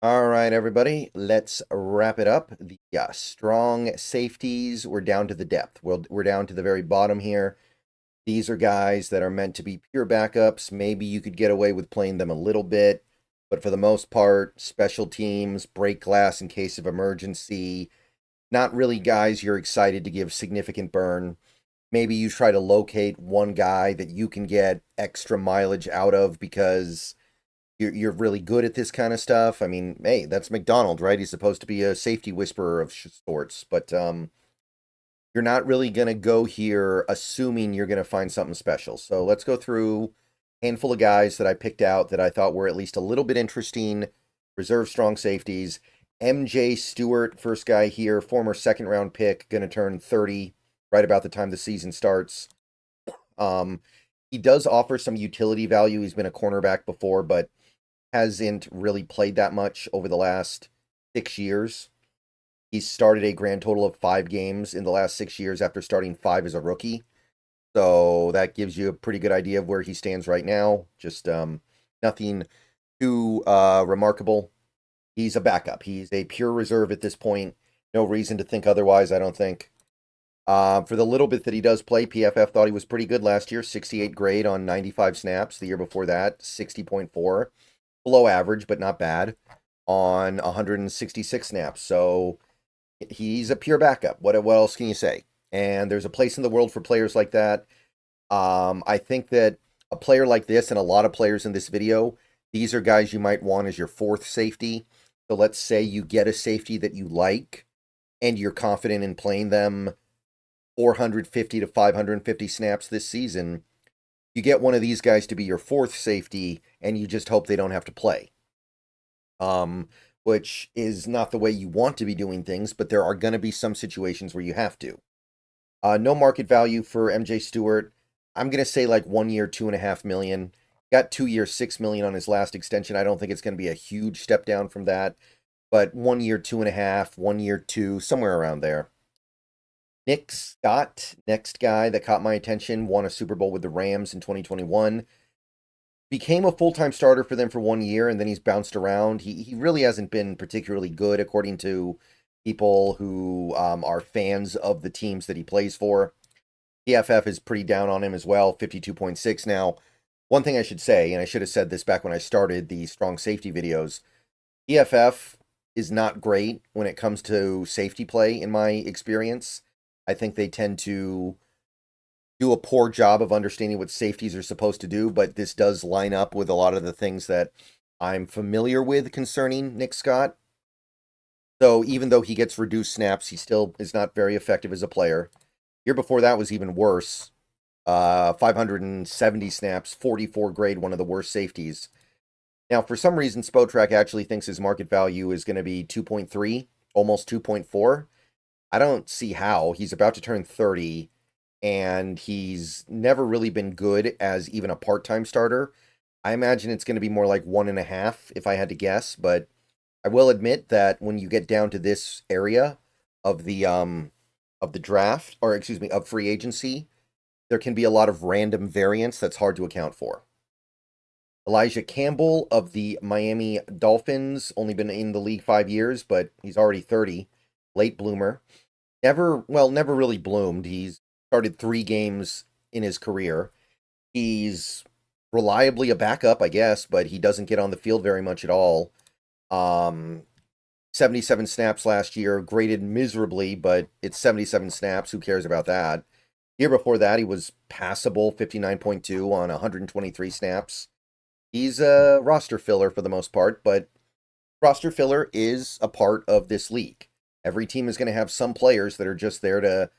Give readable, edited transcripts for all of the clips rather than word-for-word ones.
All right, everybody, let's wrap it up. The strong safeties, we're down to the depth. We're down to the very bottom here. These are guys that are meant to be pure backups. Maybe you could get away with playing them a little bit, but for the most part, special teams, break glass in case of emergency. Not really guys you're excited to give significant burn. Maybe you try to locate one guy that you can get extra mileage out of because you're really good at this kind of stuff. I mean, hey, that's McDonald, right? He's supposed to be a safety whisperer of sorts, but you're not really gonna go here assuming you're gonna find something special. So let's go through a handful of guys that I picked out that I thought were at least a little bit interesting. Reserve strong safeties. MJ Stewart, first guy here, former second round pick, gonna turn 30 right about the time the season starts. Um, he does offer some utility value. He's been a cornerback before, but hasn't really played that much over the last 6 years. He's started a grand total of 5 games in the last 6 years after starting 5 as a rookie. So that gives you a pretty good idea of where he stands right now. Just nothing too remarkable. He's a backup. He's a pure reserve at this point. No reason to think otherwise, I don't think. For the little bit that he does play, PFF thought he was pretty good last year. 68 grade on 95 snaps. The year before that, 60.4. Below average, but not bad, on 166 snaps. So he's a pure backup. What else can you say? And there's a place in the world for players like that. I think that a player like this and a lot of players in this video, these are guys you might want as your fourth safety. So let's say you get a safety that you like and you're confident in playing them 450 to 550 snaps this season. You get one of these guys to be your fourth safety, and you just hope they don't have to play. Which is not the way you want to be doing things, but there are going to be some situations where you have to. No market value for MJ Stewart. I'm going to say like 1 year, 2.5 million. Got 2 years, 6 million on his last extension. I don't think it's going to be a huge step down from that, but 1 year, 2.5, 1 year, 2, somewhere around there. Nick Scott, next guy that caught my attention, won a Super Bowl with the Rams in 2021. Became a full-time starter for them for 1 year, and then he's bounced around. He really hasn't been particularly good, according to people who are fans of the teams that he plays for. PFF is pretty down on him as well, 52.6 now. One thing I should say, and I should have said this back when I started the strong safety videos, PFF is not great when it comes to safety play, in my experience. I think they tend to do a poor job of understanding what safeties are supposed to do, but this does line up with a lot of the things that I'm familiar with concerning Nick Scott. So even though he gets reduced snaps, he still is not very effective as a player. Year before that was even worse. 570 snaps, 44 grade, one of the worst safeties. Now, for some reason, Spotrac actually thinks his market value is going to be 2.3, almost 2.4. I don't see how. He's about to turn 30, and he's never really been good as even a part-time starter. I imagine it's going to be more like 1.5 if I had to guess, but I will admit that when you get down to this area of the draft, or excuse me, of free agency, there can be a lot of random variance that's hard to account for. Elijah Campbell of the Miami Dolphins, only been in the league 5 years, but he's already 30, late bloomer. Never really bloomed. He's started 3 games in his career. He's reliably a backup, I guess, but he doesn't get on the field very much at all. 77 snaps last year, graded miserably, but it's 77 snaps. Who cares about that? Year before that, he was passable, 59.2 on 123 snaps. He's a roster filler for the most part, but roster filler is a part of this league. Every team is going to have some players that are just there to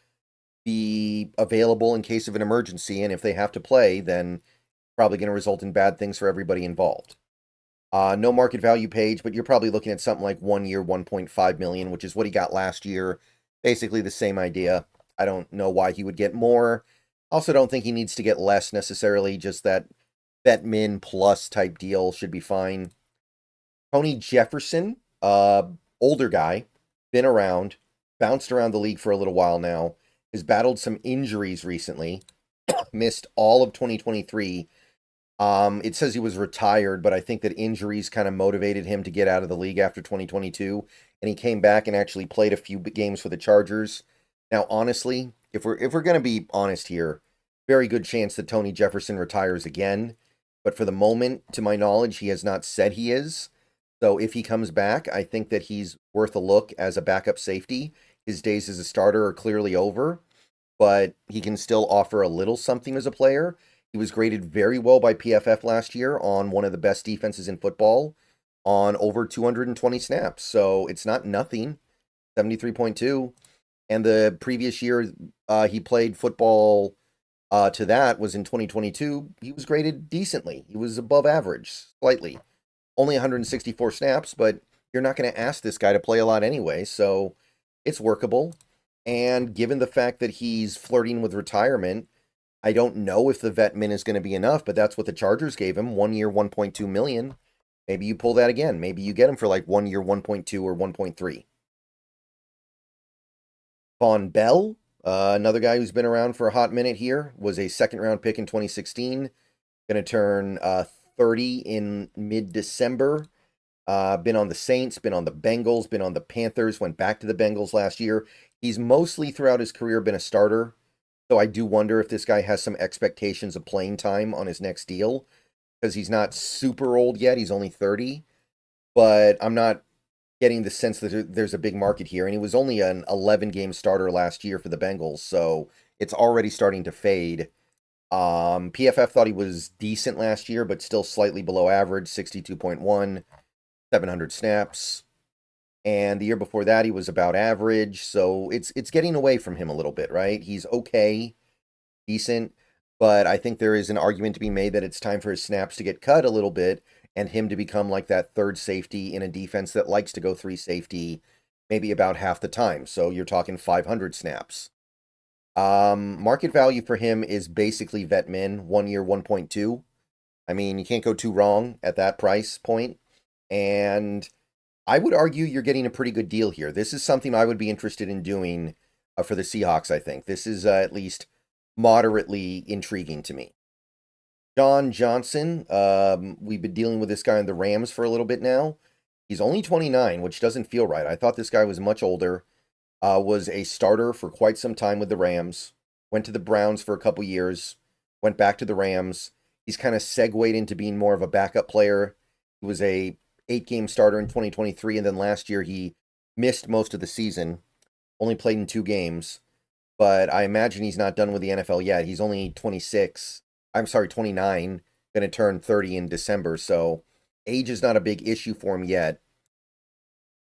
be available in case of an emergency, and if they have to play, then probably going to result in bad things for everybody involved. No market value page, but you're probably looking at something like 1 year, 1.5 million, which is what he got last year. Basically the same idea. I don't know why he would get more. Also don't think he needs to get less necessarily, just that vet min plus type deal should be fine. Tony Jefferson, older guy, been around, bounced around the league for a little while now, has battled some injuries recently, missed all of 2023. It says he was retired, but I think that injuries kind of motivated him to get out of the league after 2022, and he came back and actually played a few games for the Chargers. Now, honestly, if we're going to be honest here, very good chance that Tony Jefferson retires again. But for the moment, to my knowledge, he has not said he is. So if he comes back, I think that he's worth a look as a backup safety. His days as a starter are clearly over, but he can still offer a little something as a player. He was graded very well by PFF last year on one of the best defenses in football on over 220 snaps. So it's not nothing, 73.2. And the previous year he played football to that was in 2022. He was graded decently. He was above average, slightly. Only 164 snaps, but you're not going to ask this guy to play a lot anyway, so it's workable. And given the fact that he's flirting with retirement, I don't know if the vet min is going to be enough, but that's what the Chargers gave him, 1 year, 1.2 million. Maybe you pull that again. Maybe you get him for like 1 year, 1.2 or 1.3. Von Bell, another guy who's been around for a hot minute here, was a second-round pick in 2016. Going to turn 30 in mid-December. Been on the Saints, been on the Bengals, been on the Panthers, went back to the Bengals last year. He's mostly throughout his career been a starter. So I do wonder if this guy has some expectations of playing time on his next deal, because he's not super old yet. He's only 30. But I'm not getting the sense that there's a big market here. And he was only an 11-game starter last year for the Bengals, so it's already starting to fade. PFF thought he was decent last year, but still slightly below average, 62.1, 700 snaps. And the year before that, he was about average. So it's getting away from him a little bit, right? He's okay, decent, but I think there is an argument to be made that it's time for his snaps to get cut a little bit and him to become like that third safety in a defense that likes to go three safety maybe about half the time. So you're talking 500 snaps. Market value for him is basically vet min, 1 year, 1.2. I mean, you can't go too wrong at that price point. And I would argue you're getting a pretty good deal here. This is something I would be interested in doing for the Seahawks, I think. This is at least moderately intriguing to me. John Johnson, we've been dealing with this guy on the Rams for a little bit now. He's only 29, which doesn't feel right. I thought this guy was much older. Was a starter for quite some time with the Rams. Went to the Browns for a couple years. Went back to the Rams. He's kind of segued into being more of a backup player. He was a 8-game starter in 2023, and then last year he missed most of the season. Only played in 2 games. But I imagine he's not done with the NFL yet. He's only 29. Going to turn 30 in December, so age is not a big issue for him yet.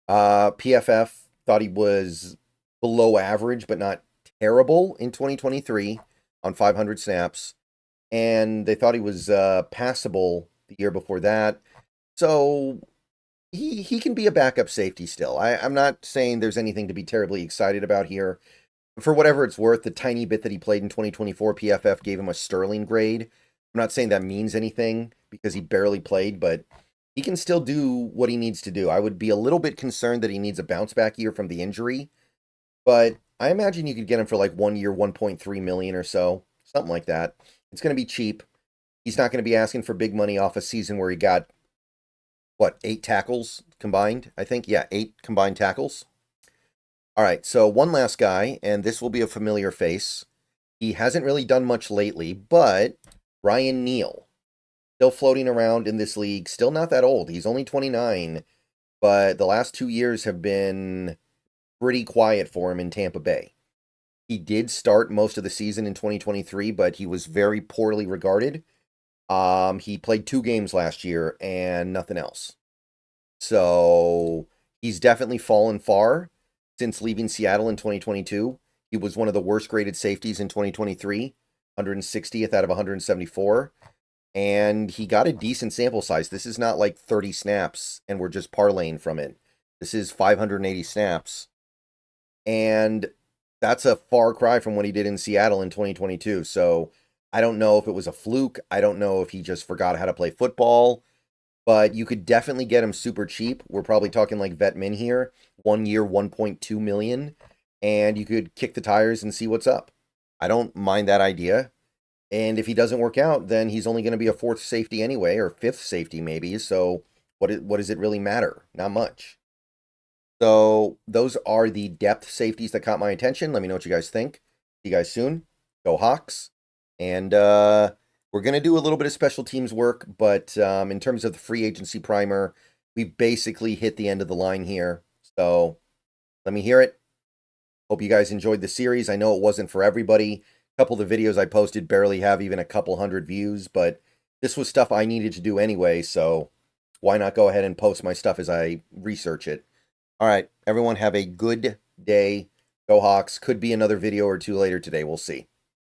PFF thought he was below average, but not terrible in 2023 on 500 snaps. And they thought he was passable the year before that. So he can be a backup safety still. I'm not saying there's anything to be terribly excited about here. For whatever it's worth, the tiny bit that he played in 2024, PFF gave him a sterling grade. I'm not saying that means anything because he barely played, but he can still do what he needs to do. I would be a little bit concerned that he needs a bounce back year from the injury, but I imagine you could get him for like 1 year, 1.3 million or so, something like that. It's going to be cheap. He's not going to be asking for big money off a season where he got, 8 tackles combined? I think, yeah, 8 combined tackles. All right, so one last guy, and this will be a familiar face. He hasn't really done much lately, but Ryan Neal, still floating around in this league, still not that old. He's only 29, but the last 2 years have been pretty quiet for him in Tampa Bay. He did start most of the season in 2023, but he was very poorly regarded. He played 2 games last year and nothing else. So he's definitely fallen far since leaving Seattle in 2022. He was one of the worst graded safeties in 2023, 160th out of 174. And he got a decent sample size. This is not like 30 snaps and we're just parlaying from it. This is 580 snaps. And that's a far cry from what he did in Seattle in 2022. So I don't know if it was a fluke. I don't know if he just forgot how to play football. But you could definitely get him super cheap. We're probably talking like vet min here. 1 year, 1.2 million. And you could kick the tires and see what's up. I don't mind that idea. And if he doesn't work out, then he's only going to be a fourth safety anyway, or fifth safety maybe. So what does it really matter? Not much. So those are the depth safeties that caught my attention. Let me know what you guys think. See you guys soon. Go Hawks. And we're going to do a little bit of special teams work, but in terms of the free agency primer, we basically hit the end of the line here. So let me hear it. Hope you guys enjoyed the series. I know it wasn't for everybody. A couple of the videos I posted barely have even a couple hundred views, but this was stuff I needed to do anyway, so why not go ahead and post my stuff as I research it. All right, everyone have a good day. Go Hawks. Could be another video or two later today. We'll see.